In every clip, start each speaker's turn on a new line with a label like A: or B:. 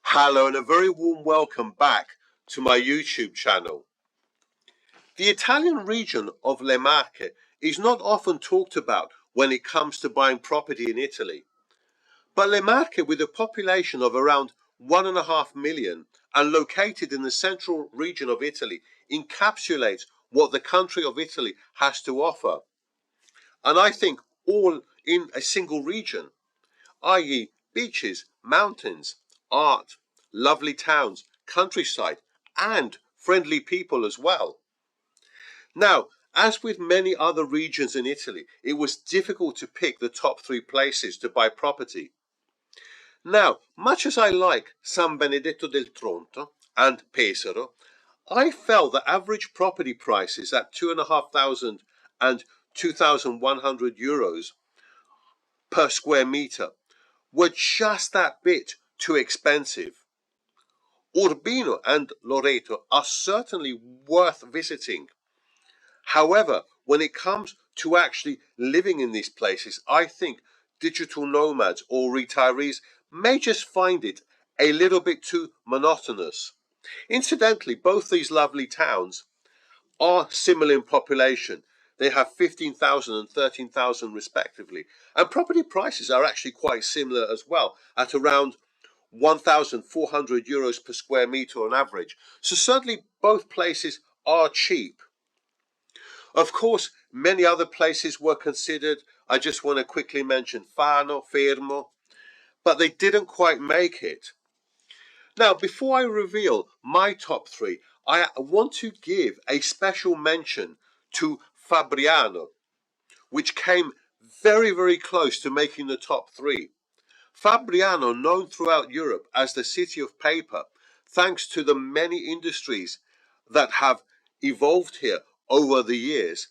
A: Hello and a very warm welcome back to my YouTube channel. The Italian region of Le Marche is not often talked about when it comes to buying property in Italy. But Le Marche, with a population of around 1.5 million and located in the central region of Italy, encapsulates what the country of Italy has to offer. And I think all in a single region, i.e. beaches, mountains, art, lovely towns, countryside, and friendly people as well. Now, as with many other regions in Italy, it was difficult to pick the top 3 places to buy property. Now, much as I like San Benedetto del Tronto and Pesaro, I felt that average property prices at 2,500 and 2,100 euros per square meter were just that bit too expensive. Urbino and Loreto are certainly worth visiting. However, when it comes to actually living in these places, I think digital nomads or retirees may just find it a little bit too monotonous. Incidentally, both these lovely towns are similar in population. They have 15,000 and 13,000 respectively. And property prices are actually quite similar as well, at around 1,400 euros per square meter on average. So certainly both places are cheap. Of course, many other places were considered. I just want to quickly mention Fano, Fermo, but they didn't quite make it. Now, before I reveal my top 3, I want to give a special mention to Fabriano, which came very, very close to making the top 3. Fabriano, known throughout Europe as the city of paper, thanks to the many industries that have evolved here over the years,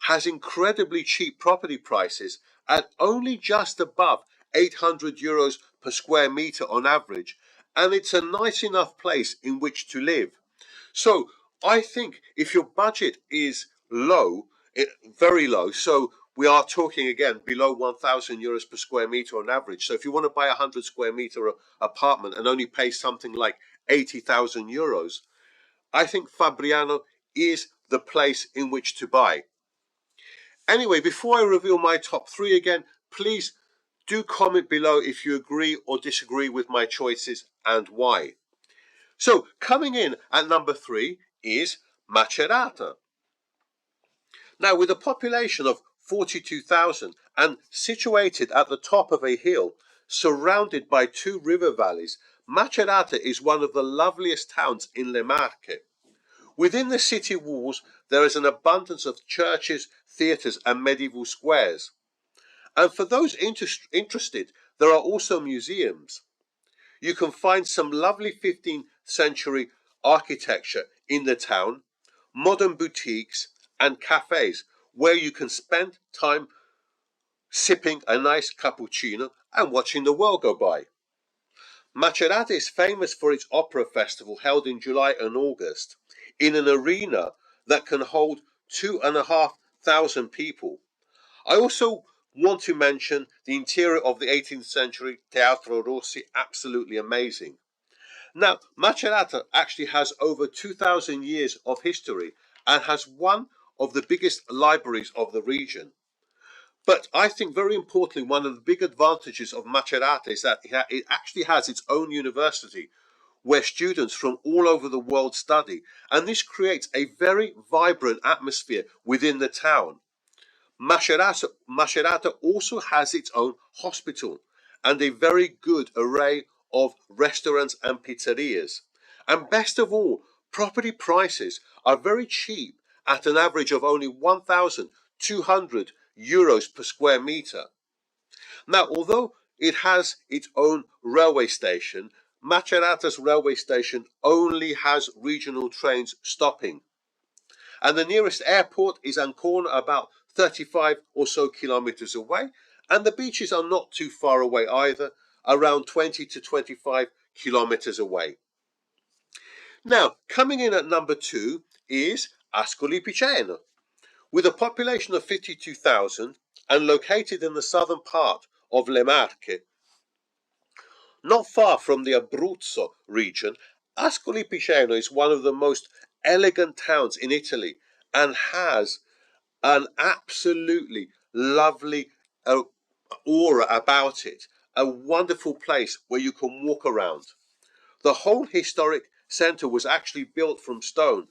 A: has incredibly cheap property prices at only just above 800 euros per square meter on average, and it's a nice enough place in which to live. So I think if your budget is low, very low, so we are talking again below 1,000 euros per square meter on average. So if you want to buy a 100 square meter apartment and only pay something like 80,000 euros, I think Fabriano is the place in which to buy. Anyway, before I reveal my top 3 again, please do comment below if you agree or disagree with my choices and why. So coming in at number 3 is Macerata. Now, with a population of 42,000 and situated at the top of a hill, surrounded by 2 river valleys, Macerata is one of the loveliest towns in Le Marche. Within the city walls, there is an abundance of churches, theatres and medieval squares. And for those interested, there are also museums. You can find some lovely 15th century architecture in the town, modern boutiques and cafes where you can spend time sipping a nice cappuccino and watching the world go by. Macerata is famous for its opera festival held in July and August in an arena that can hold 2,500 people. I also want to mention the interior of the 18th century Teatro Rossi, absolutely amazing. Now, Macerata actually has over 2,000 years of history and has one of the biggest libraries of the region. But I think very importantly, one of the big advantages of Macerata is that it actually has its own university where students from all over the world study, and this creates a very vibrant atmosphere within the town. Macerata also has its own hospital and a very good array of restaurants and pizzerias. And best of all, property prices are very cheap at an average of only 1,200 euros per square meter. Now, although it has its own railway station, Macerata's railway station only has regional trains stopping. And the nearest airport is Ancona, about 35 or so kilometers away, and the beaches are not too far away either, around 20 to 25 kilometers away. Now, coming in at number 2 is Ascoli Piceno. With a population of 52,000 and located in the southern part of Le Marche, Not far from the Abruzzo region, Ascoli Piceno is one of the most elegant towns in Italy and has an absolutely lovely aura about it. A wonderful place where you can walk around. The whole historic centre was actually built from stone,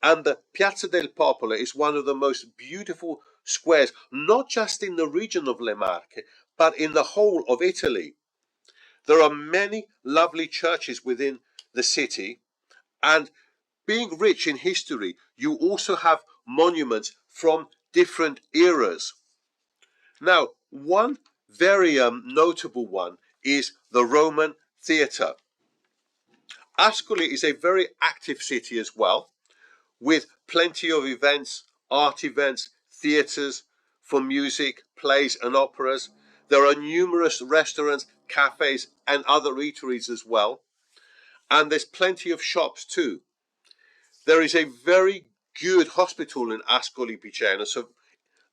A: and the Piazza del Popolo is one of the most beautiful squares, not just in the region of Le Marche, but in the whole of Italy. There are many lovely churches within the city, and being rich in history, you also have monuments from different eras. Now, one very notable one is the Roman theatre. Ascoli is a very active city as well, with plenty of events, art events, theatres for music, plays and operas. There are numerous restaurants, cafes and other eateries as well. And there's plenty of shops too. There is a very good hospital in Ascoli Piceno, so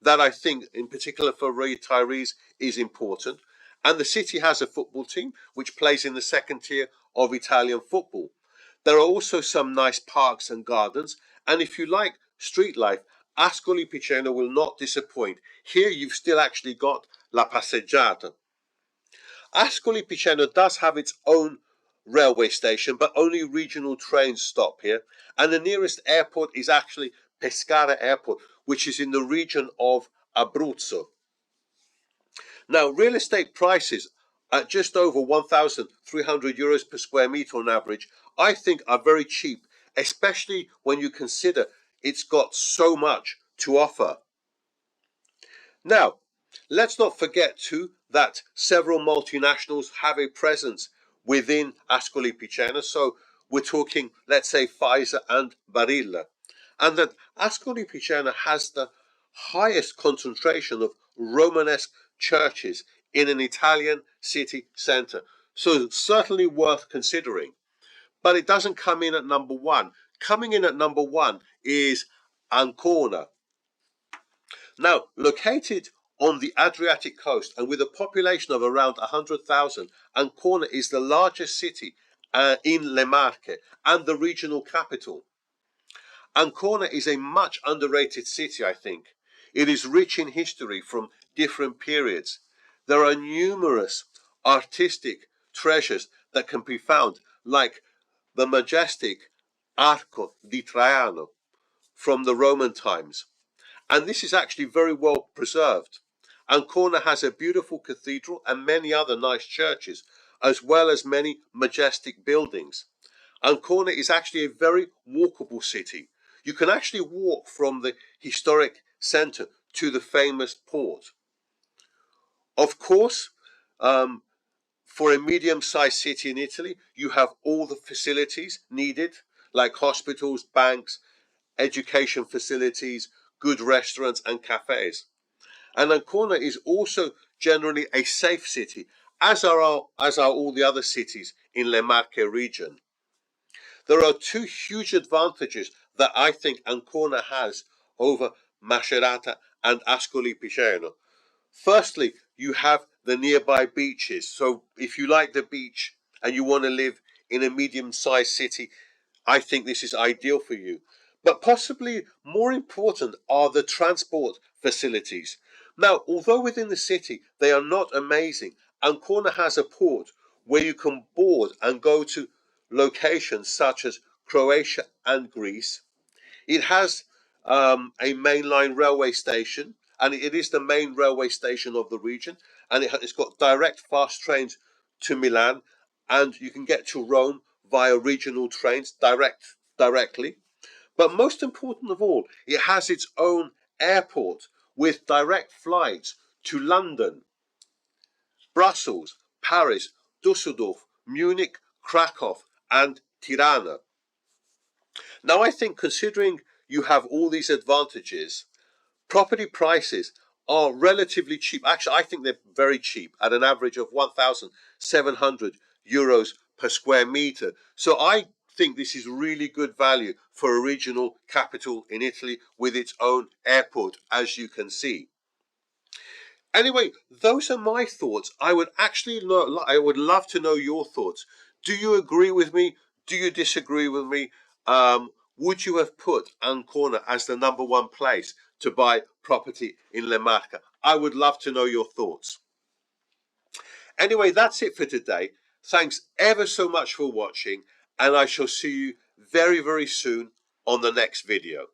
A: that I think in particular for retirees is important. And the city has a football team which plays in the second tier of Italian football. There are also some nice parks and gardens, and if you like street life, Ascoli Piceno will not disappoint. Here you've still actually got La Passeggiata. Ascoli Piceno does have its own railway station, but only regional trains stop here, and the nearest airport is actually Pescara Airport, which is in the region of Abruzzo. Now, real estate prices at just over 1,300 euros per square meter on average, I think are very cheap, especially when you consider it's got so much to offer. Now, let's not forget too that several multinationals have a presence within Ascoli Piceno. So we're talking, let's say, Pfizer and Barilla, and that Ascoli Piceno has the highest concentration of Romanesque churches in an Italian city centre. So certainly worth considering. But it doesn't come in at number one. Coming in at number one is Ancona. Now, located on the Adriatic coast and with a population of around 100,000, Ancona is the largest city in Le Marche and the regional capital. Ancona is a much underrated city, I think. It is rich in history from different periods. There are numerous artistic treasures that can be found, like the majestic Arco di Traiano from the Roman times. And this is actually very well preserved. Ancona has a beautiful cathedral and many other nice churches, as well as many majestic buildings. Ancona is actually a very walkable city. You can actually walk from the historic centre to the famous port. Of course, for a medium-sized city in Italy, you have all the facilities needed, like hospitals, banks, education facilities, good restaurants and cafes. And Ancona is also generally a safe city, as are all the other cities in Le Marche region. There are two huge advantages that I think Ancona has over Macerata and Ascoli Piceno. Firstly, you have the nearby beaches. So if you like the beach and you want to live in a medium-sized city, I think this is ideal for you. But possibly more important are the transport facilities. Now, although within the city they are not amazing, Ancona has a port where you can board and go to locations such as Croatia and Greece. It has a mainline railway station, and it is the main railway station of the region, and it's got direct fast trains to Milan, and you can get to Rome via regional trains directly. But most important of all, it has its own airport with direct flights to London, Brussels, Paris, Dusseldorf, Munich, Krakow, and Tirana. Now, I think considering you have all these advantages, property prices are relatively cheap. Actually, I think they're very cheap at an average of 1,700 euros per square meter. So I think this is really good value for a regional capital in Italy with its own airport, as you can see. Anyway, those are my thoughts. I would I would love to know your thoughts. Do you agree with me? Do you disagree with me? Would you have put Ancona as the #1 place to buy property in Le Marche? I would love to know your thoughts. Anyway, that's it for today. Thanks ever so much for watching, and I shall see you very, very soon on the next video.